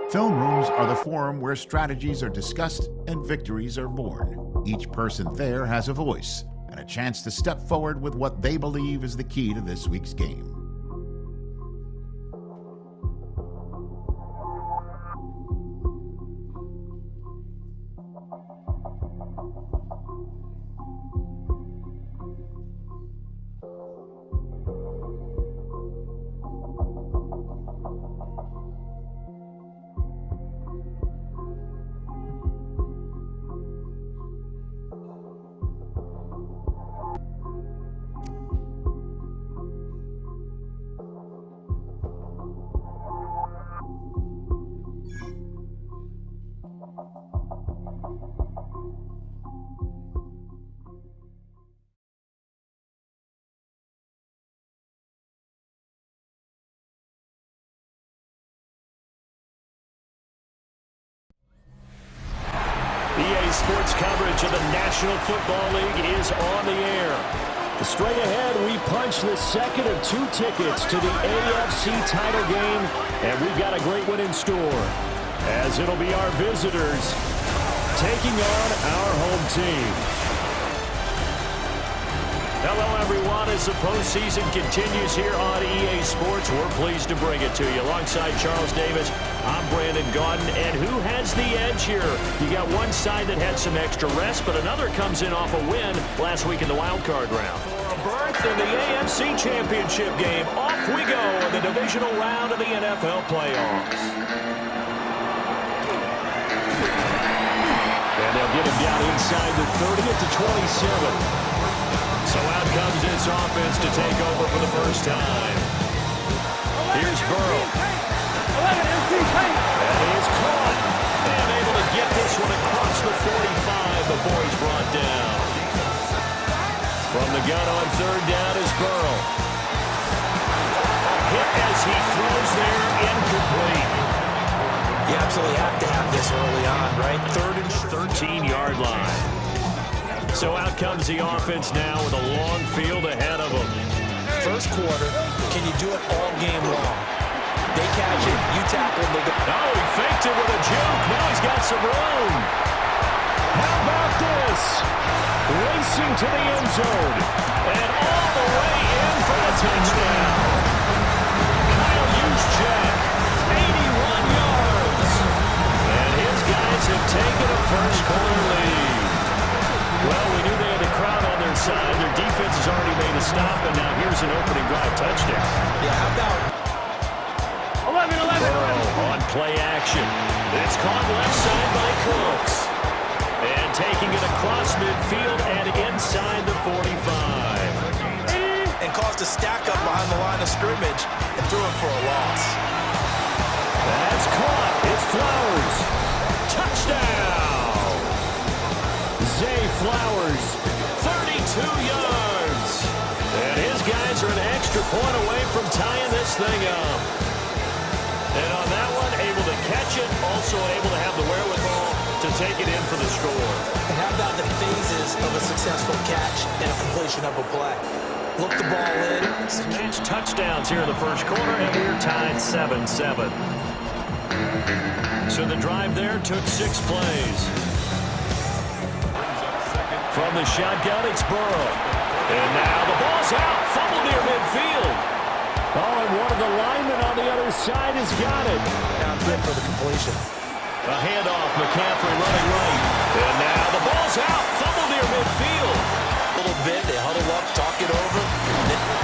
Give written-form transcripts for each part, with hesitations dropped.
Film rooms are the forum where strategies are discussed and victories are born. Each person there has a voice and a chance to step forward with what they believe is the key to this week's game. EA Sports coverage of the National Football League is on the air. Straight ahead, we punch the second of 2 tickets to the AFC title game, and we've got a great one in store, as it'll be our visitors taking on our home team. Hello, everyone. As the postseason continues here on EA Sports, we're pleased to bring it to you. Alongside Charles Davis, I'm Brandon Gaudin. And who has the edge here? You got one side that had some extra rest, but another comes in off a win last week in the wild card round. For a berth in the AFC Championship game, off we go in the divisional round of the NFL playoffs. And they'll get him down inside the 30 at the 27. So out comes this offense to take over for the first time. Here's Burrow. And he is caught. And able to get this one across the 45 before he's brought down. From the gun on third down is Burrow. A hit as he throws there, incomplete. You absolutely have to have this early on, right? 3rd and 13-yard line. So out comes the offense now with a long field ahead of them. First quarter, can you do it all game long? They catch it, you tackle them. Oh, he faked it with a juke. Now he's got some room. How about this? Racing to the end zone. And all the way in for the touchdown. Kyle Juszczyk, 81 yards. And his guys have taken a first quarter lead. Well, we knew they had the crowd on their side. Their defense has already made a stop, and now here's an opening drive touchdown. Yeah, how about 11. Burrow on play action. It's caught left side by Cooks. And taking it across midfield and inside the 45. And caused a stack up behind the line of scrimmage and threw it for a loss. That's caught. It's Flowers. Touchdown. Zay Flowers, 32 yards. And his guys are an extra point away from tying this thing up. And on that one, able to catch it, also able to have the wherewithal to take it in for the score. And how about the phases of a successful catch and a completion of a play? Look the ball in. Match touchdowns here in the first quarter, and we're tied 7-7. So the drive there took 6 plays. From the shotgun, it's Burrow. And now the ball's out. Fumble near midfield. Oh, and one of the linemen on the other side has got it. Downfield for the completion. A handoff, McCaffrey running right. And now the ball's out. Fumble near midfield. A little bit, they huddle up, talk it over.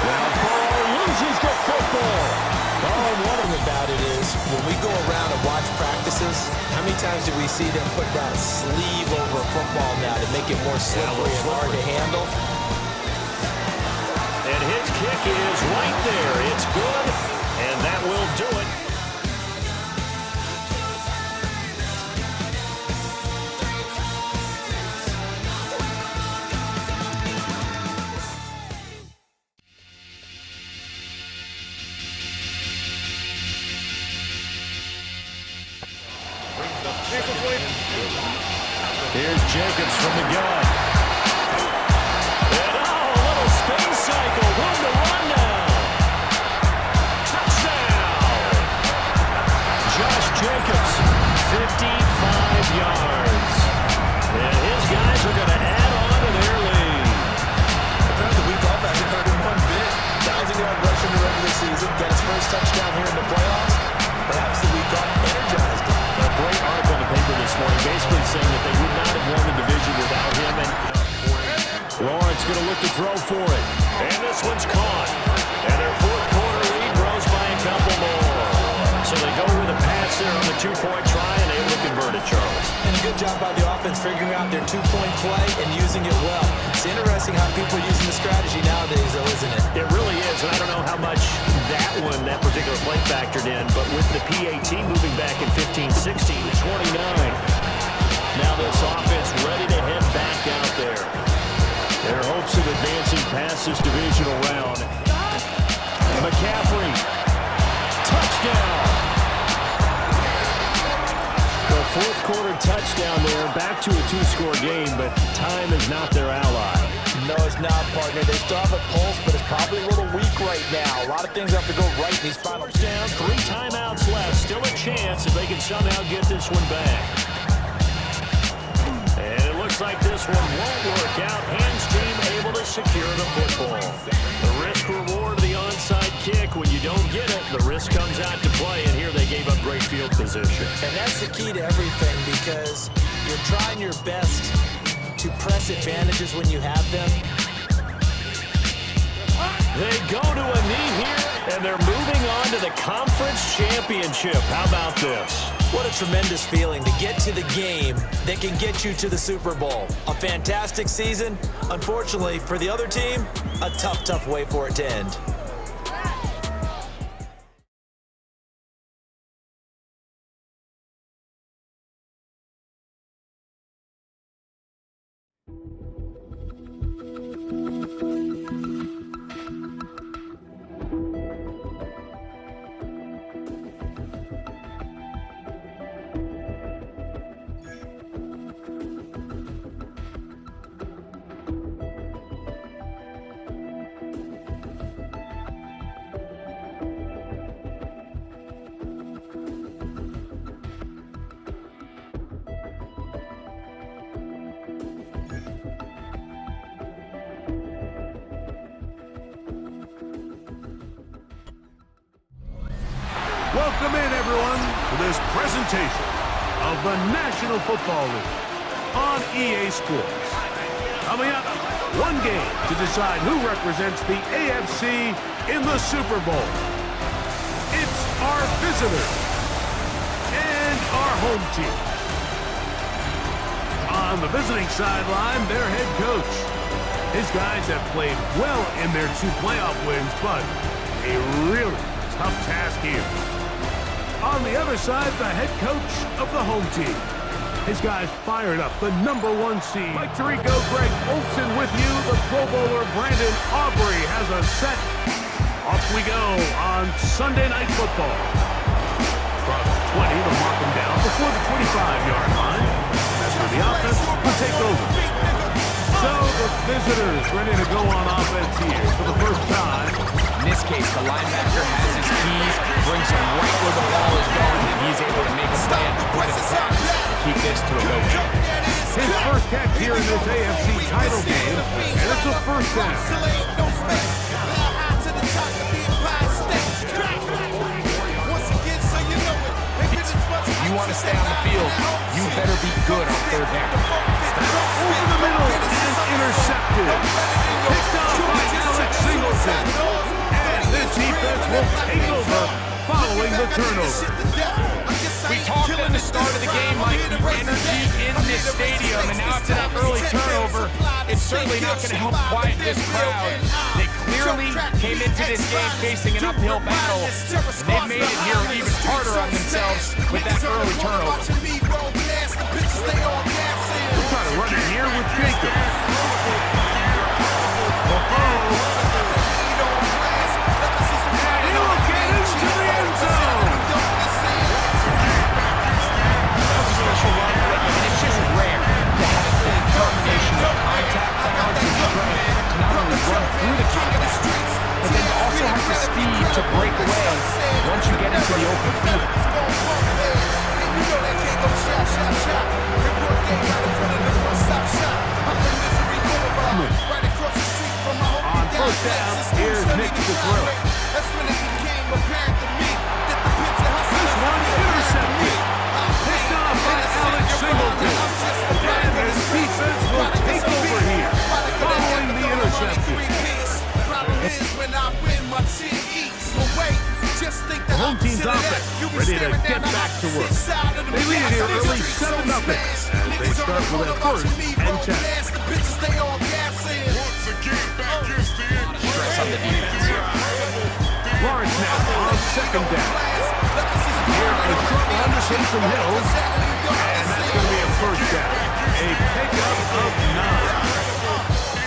Now Burrow loses the football. Oh, and one thing about it is, when we go around and watch practices, how many times do we see them put down a sleeve over a football now to make it more slippery and hard to handle? And his kick is right there. It's good, and that will do it. Here's Jacobs from the gun. And a little spin cycle. Room to run now. Touchdown. Josh Jacobs. season, get his first touchdown here in the playoffs. Perhaps the week off energized him. A great article in the paper this morning, basically saying that they would not have won the division without him. And Lawrence going to look to throw for it. And this one's caught. And their fourth quarter lead grows by a couple more. So they go with a pass there on the two-point try, and able to convert it, Charles. And a good job by the offense figuring out their two-point play and using it well. It's interesting how people are using the strategy nowadays, though, isn't it? It really is, and I don't know how much that particular play factored in, but with the PAT moving back in 15-16 to 29, now this offense ready to head back out there. Their hopes of advancing past this divisional round. McCaffrey, touchdown. The fourth quarter touchdown there, back to a two-score game, but time is not their ally. No, it's not, partner. They still have a pulse, but it's probably a little weak right now. A lot of things have to go right in these final. Down, 3 timeouts left. Still a chance if they can somehow get this one back. And it looks like this one won't work out. Hands team able to secure the football. The risk-reward of the onside kick. When you don't get it, the risk comes out to play, and here they gave up great field position. And that's the key to everything, because you're trying your best to press advantages when you have them. They go to a knee here, and they're moving on to the conference championship. How about this? What a tremendous feeling to get to the game that can get you to the Super Bowl. A fantastic season. Unfortunately, for the other team, a tough, tough way for it to end. Welcome in, everyone, to this presentation of the National Football League on EA Sports. Coming up, one game to decide who represents the AFC in the Super Bowl. It's our visitors and our home team. On the visiting sideline, their head coach. His guys have played well in their 2 playoff wins, but a really tough task here. On the other side, the head coach of the home team. His guys fired up the #1 seed. Mike Tirico, Greg Olson with you. The Pro Bowler Brandon Aubrey has a set. Off we go on Sunday Night Football. Across 20 to mark them down before the 25-yard line. That's where the offense will take over. So the visitors ready to go on offense here for the first time. In this case, the linebacker has his keys, brings him right where the ball is going, and he's able to make a play at the point of attack to keep this to a go game. His first catch here in this AFC title game, and it's a first down. If you want to stay on the field, you better be good on 3rd down. Over the middle and intercepted. Picked up by Alex Singleton. And this defense will take over following the turnover. We talked at the start of the game, Mike, the energy in this stadium, and now after that early turnover, it's certainly not going to help quiet this crowd. They clearly came into this game facing an uphill battle, and they've made it here even harder on themselves with that early turnover. We'll try to run it here with Jacob. And he'll get into the end zone. That was a special run, and it's just rare to have that combination of contact balance and strength to not only run through the contact, but then to also have the speed to break away once you get into the open field. On first down, here's Nick to throw. The home team's offense ready to get back to work. They lead it here early 7-0 as they start with a 1st and 10. Stress on the defense here. Lawrence now on 2nd down. Here a short Anderson from Hills, and that's going to be a 1st down. A pickup of 9.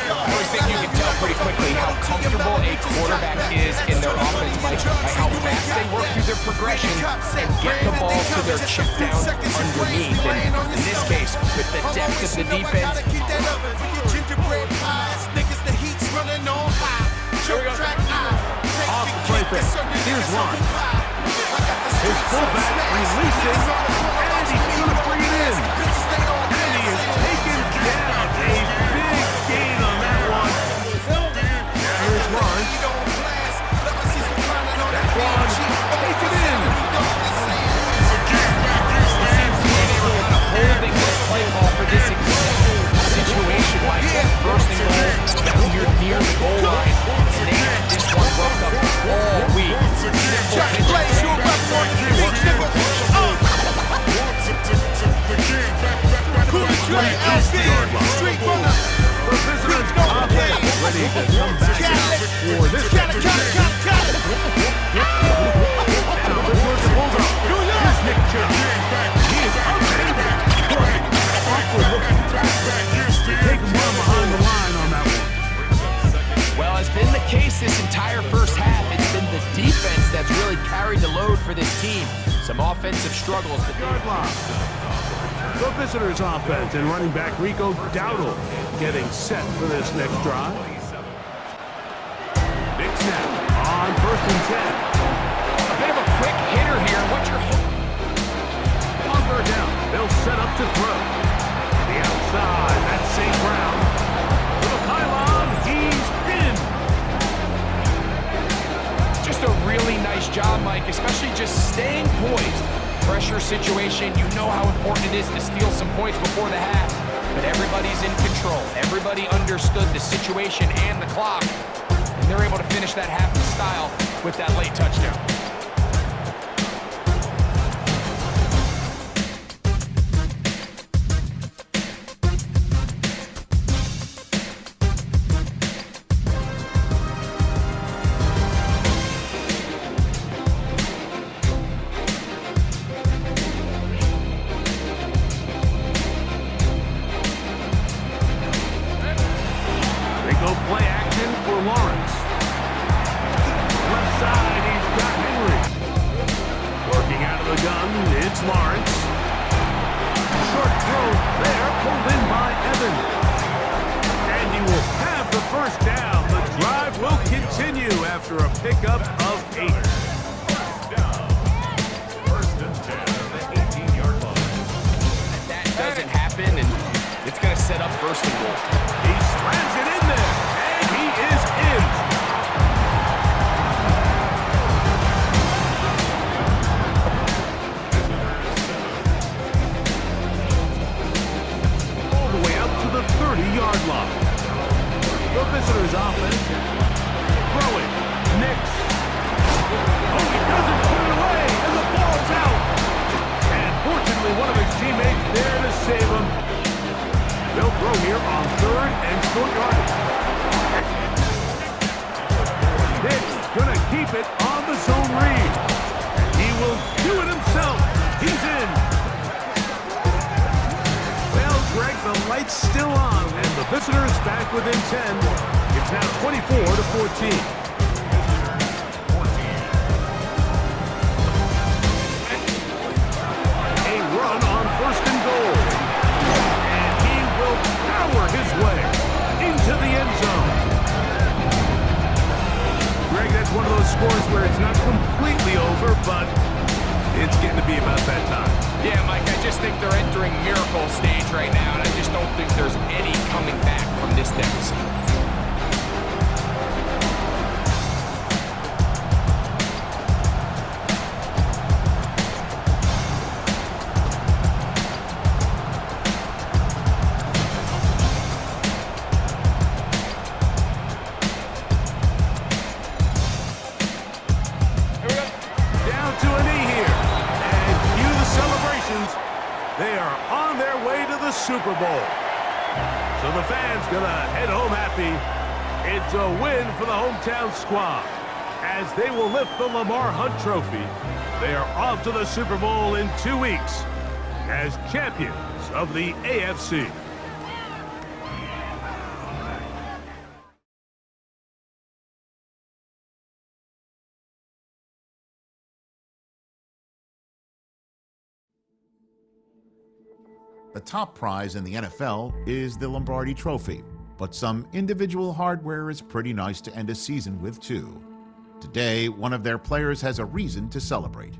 I always think you can tell pretty quickly how comfortable a quarterback is in their offense, Mike, by how fast they work through their progression and get the ball to their check down underneath. And in this case, with the depth of the defense. Off the play fake. Here's one. His fullback releasing, and he's going to bring it in. And he is taken down. A big gain on that one. Now here's Lawrence. That one, take it in. It seems to me they were kind of holding this play call for this exact situation. Like, 1st and goal, now you're near the goal line. And they had this one broke up all week. Ready to come back for this. Now, this was the Bulldog. Here's Nick Chubb. He is up and good. Awkward looking. Take him well behind the line on that one. Well, has been the case this entire 1st half. It's been the defense that's really carried the load for this team. Some offensive struggles, but the visitors' offense and running back Rico Dowdle getting set for this next drive. Big snap on 1st and 10. a bit of a quick hitter here. What's your hope? On 3rd down, they'll set up to throw. The outside, that's St. Brown. To the pylon, he's in. Just a really nice job, Mike, especially just staying poised. Pressure situation, you know how important it is to steal some points before the half, but everybody's in control. Everybody understood the situation and the clock, and they're able to finish that half in style with that late touchdown. Play action for Lawrence. Left side, he's got Henry. Working out of the gun, it's Lawrence. Short throw there, pulled in by Evan. And he will have the 1st down. The drive will continue after a pickup of 8. 1st and 10 at the 18-yard line. That doesn't happen, and it's going to set up 1st and goal. He slams it in there. He is in. All the way up to the 30-yard line. The visitors' offense. Throw it. Nix. Oh, he doesn't put it away, and the ball's out. And fortunately, one of his teammates there to save him. They'll throw here on 3rd and short yardage. Nick's gonna keep it on the zone read. He will do it himself. He's in. Well, Greg, the light's still on, and the visitors back within 10. It's now 24-14. A run on 1st and goal. And he will power his way into the end zone. Greg, that's one of those scores where it's not completely over, but it's getting to be about that time. Yeah, Mike, I just think they're entering miracle stage right now, and I just don't think there's any coming back from this deficit. They are on their way to the Super Bowl. So the fans gonna head home happy. It's a win for the hometown squad as they will lift the Lamar Hunt Trophy. They are off to the Super Bowl in 2 weeks as champions of the AFC. The top prize in the NFL is the Lombardi Trophy, but some individual hardware is pretty nice to end a season with too. Today, one of their players has a reason to celebrate.